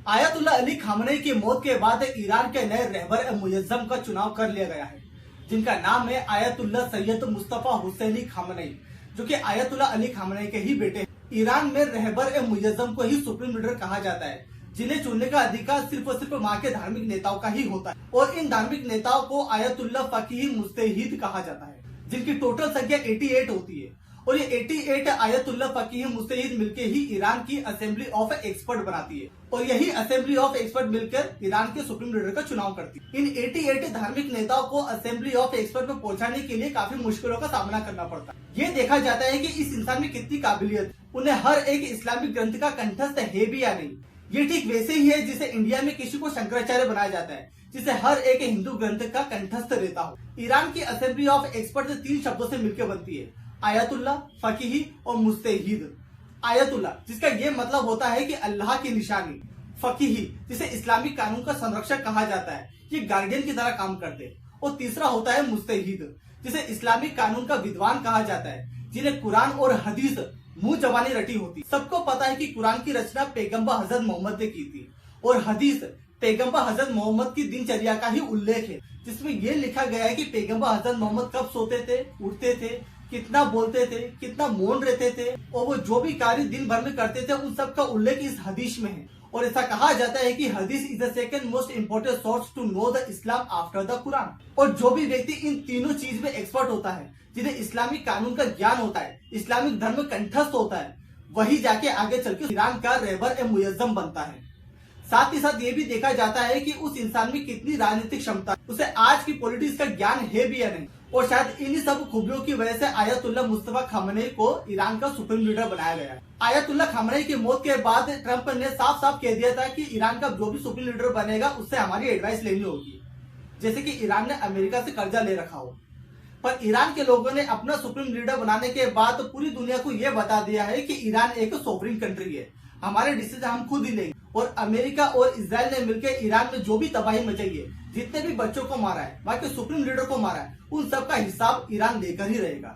Ayatollah Ali Khamenei की मौत के बाद ईरान के नए रहबर मुअज्जम का चुनाव कर लिया गया है, जिनका नाम है आयतुल्ला सैयद मुस्तफा हुसैनी खामनेई, जो कि आयतुल्ला अली खामनेई के ही बेटे हैं। ईरान में रहबर मुअज्जम को ही सुप्रीम लीडर कहा जाता है, जिन्हें चुनने का अधिकार सिर्फ और सिर्फ वहाँ के धार्मिक नेताओं का ही होता है। और इन धार्मिक नेताओं को आयतुल्ला फकीह मुज्तहिद कहा जाता है, जिनकी टोटल संख्या 88 होती है। और ये 88 आयतुल्ला फकीह मुज्तहिद मिलकर ही ईरान की असेंबली ऑफ एक्सपर्ट बनाती है, और यही असेंबली ऑफ एक्सपर्ट मिलकर ईरान के सुप्रीम लीडर का चुनाव करती है। इन 88 धार्मिक नेताओं को असेंबली ऑफ एक्सपर्ट में पहुंचाने के लिए काफी मुश्किलों का सामना करना पड़ता है। ये देखा जाता है कि इस इंसान में कितनी काबिलियत, उन्हें हर एक इस्लामिक ग्रंथ का कंठस्थ है भी या नहीं। ये ठीक वैसे ही है जिसे इंडिया में किसी को शंकराचार्य बनाया जाता है, जिसे हर एक हिंदू ग्रंथ का कंठस्थ रहता हो। ईरान की असेंबली ऑफ एक्सपर्ट 3 शब्दों से मिलकर बनती है, आयतुल्ला, फकीह और मुज्तहिद। आयतुल्ला जिसका ये मतलब होता है कि अल्लाह की निशानी, फकीह जिसे इस्लामिक कानून का संरक्षक कहा जाता है, ये गार्डियन की तरह काम करते हैं। और तीसरा होता है मुज्तहिद, जिसे इस्लामिक कानून का विद्वान कहा जाता है, जिन्हें कुरान और हदीस मुंह जबानी रटी होती। सबको पता है कि कुरान की रचना पैगंबर हजरत मोहम्मद ने की थी, और हदीस पैगंबर हजरत मोहम्मद की दिनचर्या का ही उल्लेख है, जिसमें यह लिखा गया है कि पैगंबर हजरत मोहम्मद कब सोते थे, उठते थे, कितना बोलते थे, कितना मौन रहते थे, और वो जो भी कार्य दिन भर में करते थे उन सब का उल्लेख इस हदीस में है। और ऐसा कहा जाता है कि Hadith is the second most important source to know the Islam after the Quran. और जो भी व्यक्ति इन तीनों चीज में एक्सपर्ट होता है, जिन्हें इस्लामिक कानून का ज्ञान होता है, इस्लामिक धर्म कंठस्थ होता है, वही जाके आगे चल के ईरान का रहबर मुअज्जम बनता है। साथ ही साथ ये भी देखा जाता है कि उस इंसान में कितनी राजनीतिक क्षमता, उसे आज की पॉलिटिक्स का ज्ञान है भी या नहीं। और शायद इन्हीं सब खूबियों की वजह से आयतुल्ला मुस्तफा खामनेई को ईरान का सुप्रीम लीडर बनाया गया है। आयतुल्ला खामनेई की मौत के बाद ट्रंप ने साफ साफ कह दिया था कि ईरान का जो भी सुप्रीम लीडर बनेगा उससे हमारी एडवाइस लेनी होगी, जैसे कि ईरान ने अमेरिका से कर्जा ले रखा हो। पर ईरान के लोगों ने अपना सुप्रीम लीडर बनाने के बाद पूरी दुनिया को यह बता दिया है कि ईरान एक सोवरिन कंट्री है, हमारे डिसीजन हम खुद ही लेंगे। और अमेरिका और इजराइल ने मिलकर ईरान में जो भी तबाही मचाई है, जितने भी बच्चों को मारा है, वहाँ के सुप्रीम लीडर को मारा है, उन सब का हिसाब ईरान लेकर ही रहेगा।